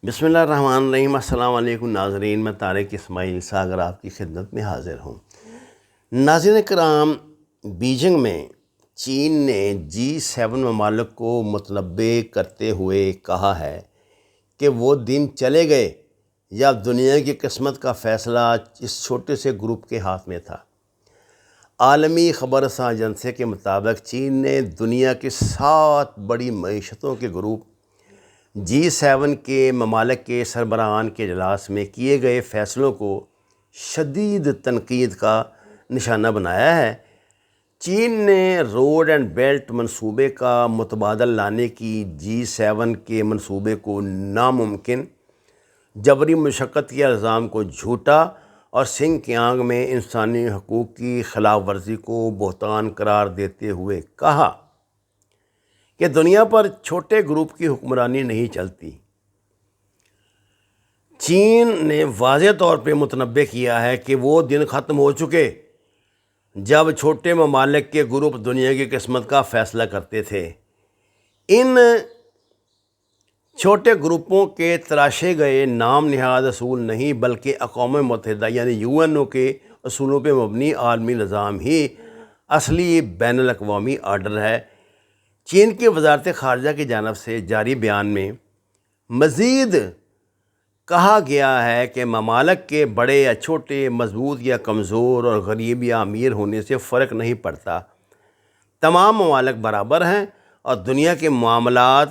بسم اللہ الرحمن الرحیم۔ السلام علیکم ناظرین، میں طارق اسماعیل ساگر آپ کی خدمت میں حاضر ہوں۔ ناظرین کرام، بیجنگ میں چین نے G7 ممالک کو متنبع کرتے ہوئے کہا ہے کہ وہ دن چلے گئے جب دنیا کی قسمت کا فیصلہ اس چھوٹے سے گروپ کے ہاتھ میں تھا۔ عالمی خبر رساں ایجنسی کے مطابق چین نے دنیا کے 7 بڑی معیشتوں کے گروپ G7 کے ممالک کے سربراہان کے اجلاس میں کیے گئے فیصلوں کو شدید تنقید کا نشانہ بنایا ہے۔ چین نے روڈ اینڈ بیلٹ منصوبے کا متبادل لانے کی G7 کے منصوبے کو ناممکن، جبری مشقت کے الزام کو جھوٹا اور سنگ کیانگ میں انسانی حقوق کی خلاف ورزی کو بہتان قرار دیتے ہوئے کہا کہ دنیا پر چھوٹے گروپ کی حکمرانی نہیں چلتی۔ چین نے واضح طور پہ متنبع کیا ہے کہ وہ دن ختم ہو چکے جب چھوٹے ممالک کے گروپ دنیا کی قسمت کا فیصلہ کرتے تھے۔ ان چھوٹے گروپوں کے تراشے گئے نام نہاد اصول نہیں، بلکہ اقوام متحدہ یعنی UNO کے اصولوں پہ مبنی عالمی نظام ہی اصلی بین الاقوامی آرڈر ہے۔ چین کی وزارت خارجہ کی جانب سے جاری بیان میں مزید کہا گیا ہے کہ ممالک کے بڑے یا چھوٹے، مضبوط یا کمزور اور غریب یا امیر ہونے سے فرق نہیں پڑتا، تمام ممالک برابر ہیں اور دنیا کے معاملات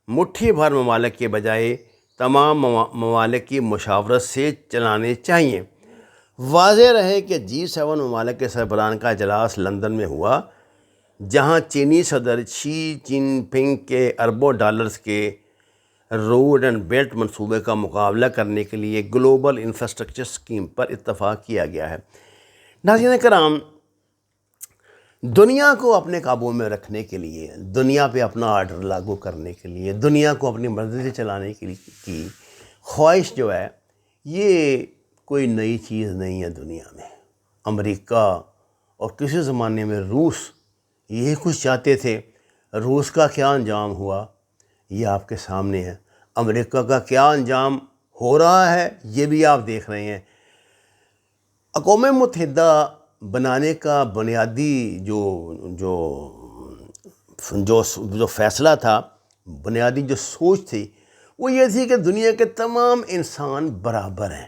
مٹھی بھر ممالک کے بجائے تمام ممالک کی مشاورت سے چلانے چاہیے۔ واضح رہے کہ G7 ممالک کے سربراہان کا اجلاس لندن میں ہوا، جہاں چینی صدر شی جن پنگ کے اربوں ڈالرز کے روڈ اینڈ بیلٹ منصوبے کا مقابلہ کرنے کے لیے گلوبل انفراسٹرکچر اسکیم پر اتفاق کیا گیا ہے۔ ناظرین کرام، دنیا کو اپنے قابو میں رکھنے کے لیے، دنیا پہ اپنا آرڈر لاگو کرنے کے لیے، دنیا کو اپنی مرضی سے چلانے کی خواہش جو ہے، یہ کوئی نئی چیز نہیں ہے دنیا میں۔ امریکہ اور کسی زمانے میں روس یہ کچھ چاہتے تھے۔ روس کا کیا انجام ہوا یہ آپ کے سامنے ہے۔ امریکہ کا کیا انجام ہو رہا ہے یہ بھی آپ دیکھ رہے ہیں۔ اقوام متحدہ بنانے کا بنیادی جو فیصلہ تھا، بنیادی جو سوچ تھی، وہ یہ تھی کہ دنیا کے تمام انسان برابر ہیں،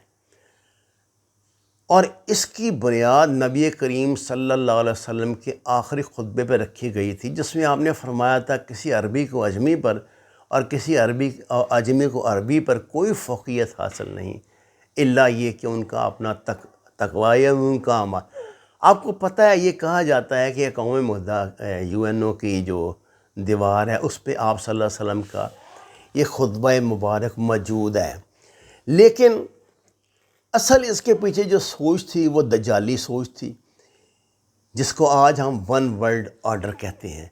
اور اس کی بنیاد نبی کریم صلی اللہ علیہ وسلم کے آخری خطبے پہ رکھی گئی تھی، جس میں آپ نے فرمایا تھا کسی عربی کو اجمی پر اور کسی اجمی کو عربی پر کوئی فوقیت حاصل نہیں، الا یہ کہ ان کا اپنا تقوی ہے، ان کا عمل۔ آپ کو پتہ ہے، یہ کہا جاتا ہے کہ اقوام متحدہ UNO کی جو دیوار ہے اس پہ آپ صلی اللہ علیہ وسلم کا یہ خطبہ مبارک موجود ہے، لیکن اصل اس کے پیچھے جو سوچ تھی وہ دجالی سوچ تھی، جس کو آج ہم ون ورلڈ آرڈر کہتے ہیں۔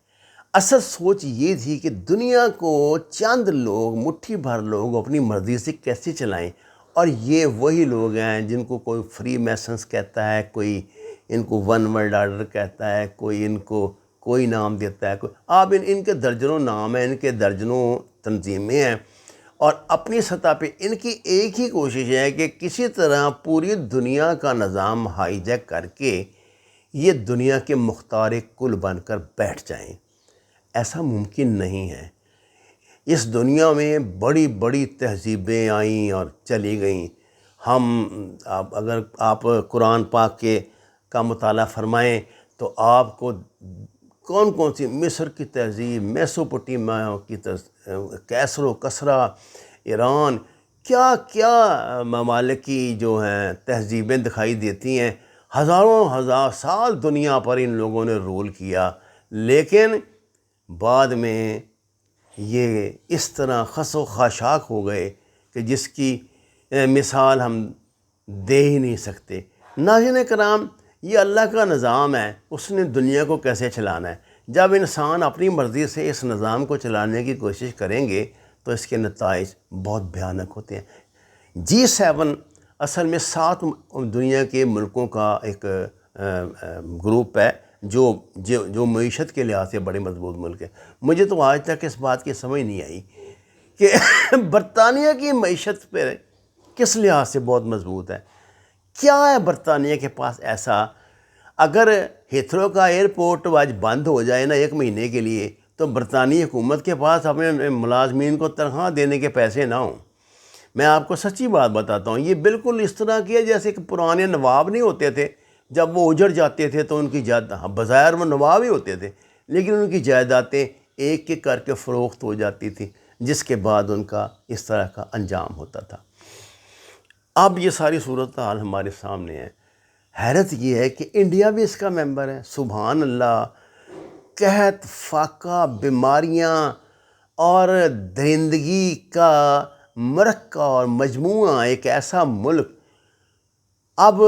اصل سوچ یہ تھی کہ دنیا کو چند لوگ، مٹھی بھر لوگ اپنی مرضی سے کیسے چلائیں، اور یہ وہی لوگ ہیں جن کو کوئی فری میسنس کہتا ہے، کوئی ان کو ون ورلڈ آرڈر کہتا ہے، کوئی ان کو کوئی نام دیتا ہے، آپ ان کے درجنوں نام ہیں، ان کے درجنوں تنظیمیں ہیں، اور اپنی سطح پہ ان کی ایک ہی کوشش ہے کہ کسی طرح پوری دنیا کا نظام ہائی جیک کر کے یہ دنیا کے مختار کل بن کر بیٹھ جائیں۔ ایسا ممکن نہیں ہے۔ اس دنیا میں بڑی بڑی تہذیبیں آئیں اور چلی گئیں۔ اگر آپ قرآن پاک کا مطالعہ فرمائیں تو آپ کو کون کون سی مصر کی تہذیب، میسوپوٹیمیا کی کیسر و کسرا، ایران، کیا کیا ممالک کی جو ہیں تہذیبیں دکھائی دیتی ہیں۔ ہزار سال دنیا پر ان لوگوں نے رول کیا، لیکن بعد میں یہ اس طرح خس و خاشاک ہو گئے کہ جس کی مثال ہم دے ہی نہیں سکتے۔ ناظرین کرام، یہ اللہ کا نظام ہے، اس نے دنیا کو کیسے چلانا ہے۔ جب انسان اپنی مرضی سے اس نظام کو چلانے کی کوشش کریں گے تو اس کے نتائج بہت بھیانک ہوتے ہیں۔ G7 اصل میں 7 دنیا کے ملکوں کا ایک گروپ ہے جو معیشت کے لحاظ سے بڑے مضبوط ملک ہے۔ مجھے تو آج تک اس بات کی سمجھ نہیں آئی کہ برطانیہ کی معیشت پہ کس لحاظ سے بہت مضبوط ہے. کیا ہے برطانیہ کے پاس ایسا؟ اگر ہیتھرو کا ایئرپورٹ آج بند ہو جائے نا 1 مہینے کے لیے، تو برطانوی حکومت کے پاس اپنے ملازمین کو تنخواہ دینے کے پیسے نہ ہوں. میں آپ کو سچی بات بتاتا ہوں، یہ بالکل اس طرح کی ہے جیسے کہ پرانے نواب نہیں ہوتے تھے، جب وہ اجڑ جاتے تھے تو ان کی بظاہر وہ نواب ہی ہوتے تھے، لیکن ان کی جائیدادیں ایک ایک کر کے فروخت ہو جاتی تھی، جس کے بعد ان کا اس طرح کا انجام ہوتا تھا. اب یہ ساری صورتحال ہمارے سامنے ہے. حیرت یہ ہے کہ انڈیا بھی اس کا ممبر ہے. سبحان اللہ. قحط، فاقہ، بیماریاں اور درندگی کا مرکب اور مجموعہ ایک ایسا ملک. اب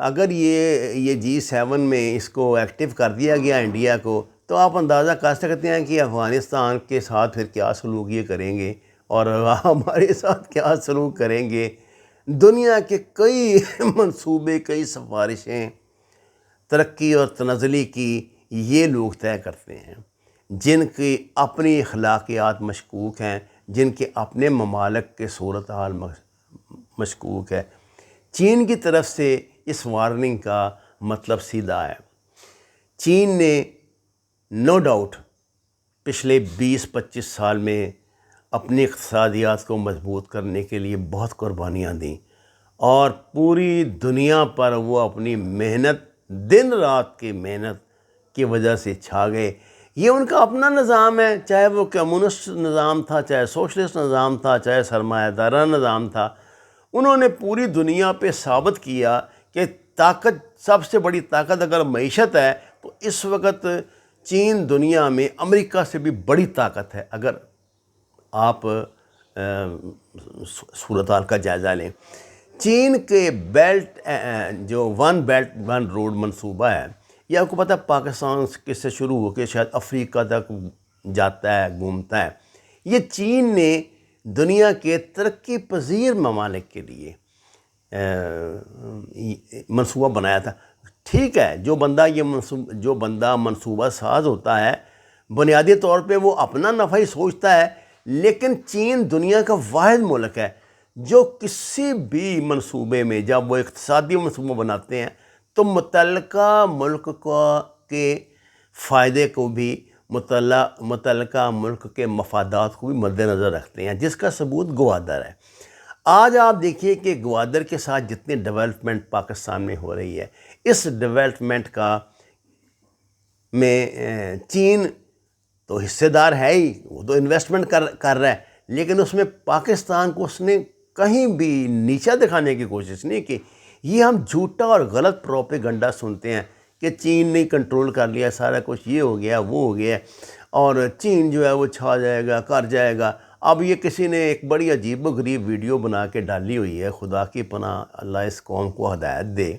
اگر یہ G7 میں اس کو ایکٹیو کر دیا گیا انڈیا کو، تو آپ اندازہ کر سکتے ہیں کہ افغانستان کے ساتھ پھر کیا سلوک یہ کریں گے اور ہمارے ساتھ کیا سلوک کریں گے. دنیا کے کئی منصوبے، کئی سفارشیں ترقی اور تنزلی کی یہ لوگ طے کرتے ہیں، جن کی اپنی اخلاقیات مشکوک ہیں، جن کے اپنے ممالک کے صورتحال مشکوک ہے. چین کی طرف سے اس وارننگ کا مطلب سیدھا ہے. چین نے نو ڈاؤٹ پچھلے 20-25 سال میں اپنی اقتصادیات کو مضبوط کرنے کے لیے بہت قربانیاں دیں، اور پوری دنیا پر وہ اپنی محنت، دن رات کی محنت کی وجہ سے چھا گئے. یہ ان کا اپنا نظام ہے، چاہے وہ کمیونسٹ نظام تھا، چاہے سوشلسٹ نظام تھا، چاہے سرمایہ دارانہ نظام تھا. انہوں نے پوری دنیا پہ ثابت کیا کہ طاقت، سب سے بڑی طاقت اگر معیشت ہے تو اس وقت چین دنیا میں امریکہ سے بھی بڑی طاقت ہے. اگر آپ صورتحال کا جائزہ لیں، چین کے بیلٹ، جو 1 بیلٹ 1 روڈ منصوبہ ہے، یہ آپ کو پتہ ہے پاکستان سے شروع ہو کے شاید افریقہ تک جاتا ہے، گھومتا ہے. یہ چین نے دنیا کے ترقی پذیر ممالک کے لیے منصوبہ بنایا تھا. ٹھیک ہے، جو بندہ منصوبہ ساز ہوتا ہے بنیادی طور پہ وہ اپنا نفع ہی سوچتا ہے، لیکن چین دنیا کا واحد ملک ہے جو کسی بھی منصوبے میں، جب وہ اقتصادی منصوبہ بناتے ہیں تو متعلقہ ملک کے فائدے کو بھی، متعلقہ ملک کے مفادات کو بھی مد نظر رکھتے ہیں، جس کا ثبوت گوادر ہے. آج آپ دیکھیے کہ گوادر کے ساتھ جتنی ڈیولپمنٹ پاکستان میں ہو رہی ہے، اس ڈیولپمنٹ میں چین تو حصے دار ہے ہی، وہ تو انویسٹمنٹ کر رہا ہے، لیکن اس میں پاکستان کو اس نے کہیں بھی نیچا دکھانے کی کوشش نہیں کی. یہ ہم جھوٹا اور غلط پروپیگنڈا سنتے ہیں کہ چین نے کنٹرول کر لیا سارا کچھ، یہ ہو گیا، وہ ہو گیا، اور چین جو ہے وہ چھا جائے گا، کر جائے گا. اب یہ کسی نے ایک بڑی عجیب و غریب ویڈیو بنا کے ڈالی ہوئی ہے. خدا کی پناہ، اللہ اس قوم کو ہدایت دے.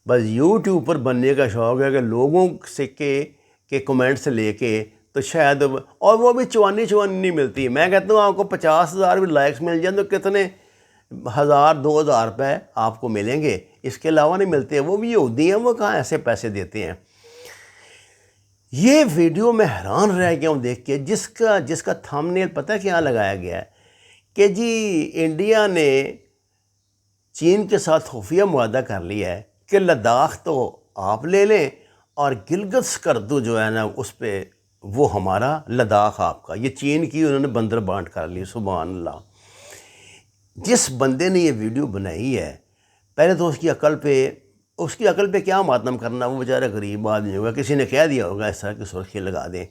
بس یوٹیوب پر بننے کا شوق ہے کہ لوگوں سے کے کمنٹس لے کے، تو شاید، اور وہ بھی چوانی نہیں ملتی. میں کہتا ہوں آپ کو 50,000 بھی لائکس مل جائیں تو کتنے 1,000-2,000 روپے آپ کو ملیں گے، اس کے علاوہ نہیں ملتے. وہ بھی یہودی ہیں، وہ کہاں ایسے پیسے دیتے ہیں. یہ ویڈیو میں حیران رہ گیا ہوں دیکھ کے، جس کا تھم نیل پتہ کیا لگایا گیا ہے کہ جی انڈیا نے چین کے ساتھ خفیہ معاہدہ کر لیا ہے کہ لداخ تو آپ لے لیں اور گلگت سکردو جو ہے نا اس پہ وہ ہمارا، لداخ آپ کا. یہ چین کی انہوں نے بندر بانٹ کر لی. سبحان اللہ. جس بندے نے یہ ویڈیو بنائی ہے، پہلے تو اس کی عقل پہ کیا ماتم کرنا، وہ بیچارہ غریب آدمی ہوگا، کسی نے کہہ دیا ہوگا اس طرح کی سرخی لگا دیں.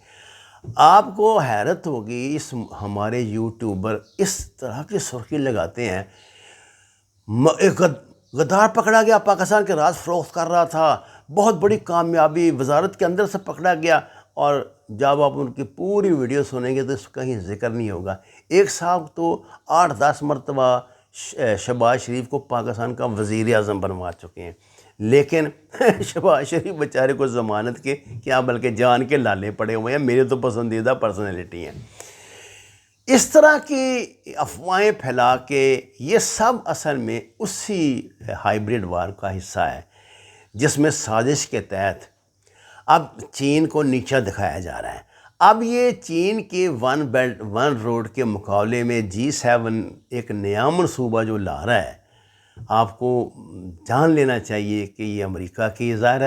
آپ کو حیرت ہوگی ہمارے یوٹیوبر اس طرح کی سرخی لگاتے ہیں. ایک غدار پکڑا گیا، پاکستان کے راز فروخت کر رہا تھا، بہت بڑی کامیابی، وزارت کے اندر سے پکڑا گیا. اور جب آپ ان کی پوری ویڈیو سنیں گے تو اس کا کہیں ذکر نہیں ہوگا. ایک صاحب تو 8-10 مرتبہ شہباز شریف کو پاکستان کا وزیر اعظم بنوا چکے ہیں، لیکن شہباز شریف بیچارے کو ضمانت کے کیا بلکہ جان کے لالے پڑے ہوئے ہیں. میرے تو پسندیدہ پرسنالٹی ہیں. اس طرح کی افواہیں پھیلا کے یہ سب اصل میں اسی ہائیبریڈ وار کا حصہ ہے جس میں سازش کے تحت اب چین کو نیچا دکھایا جا رہا ہے. اب یہ چین کے ون بیلٹ ون روڈ کے مقابلے میں G7 ایک نیا منصوبہ جو لا رہا ہے، آپ کو جان لینا چاہیے کہ یہ امریکہ کی ظاہر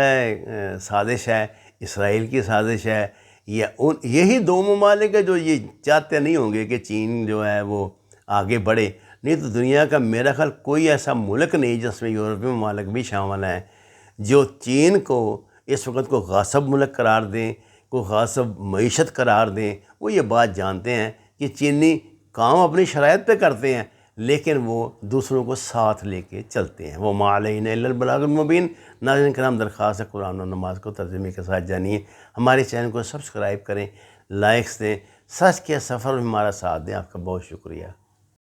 سازش ہے، اسرائیل کی سازش ہے، یہی دو ممالک ہے جو یہ چاہتے نہیں ہوں گے کہ چین جو ہے وہ آگے بڑھے. نہیں تو دنیا کا میرا خیال کوئی ایسا ملک نہیں جس میں یورپی ممالک بھی شامل ہیں جو چین کو اس وقت کو غاصب ملک قرار دیں، کو غاصب معیشت قرار دیں. وہ یہ بات جانتے ہیں کہ چینی کام اپنی شرائط پہ کرتے ہیں لیکن وہ دوسروں کو ساتھ لے کے چلتے ہیں. وہ ما علینا الا البلاغ المبین. ناظرین کرام، درخواست ہے قرآن و نماز کو ترجمے کے ساتھ جانیے. ہمارے چینل کو سبسکرائب کریں، لائکس دیں، سچ کے سفر میں ہمارا ساتھ دیں. آپ کا بہت شکریہ.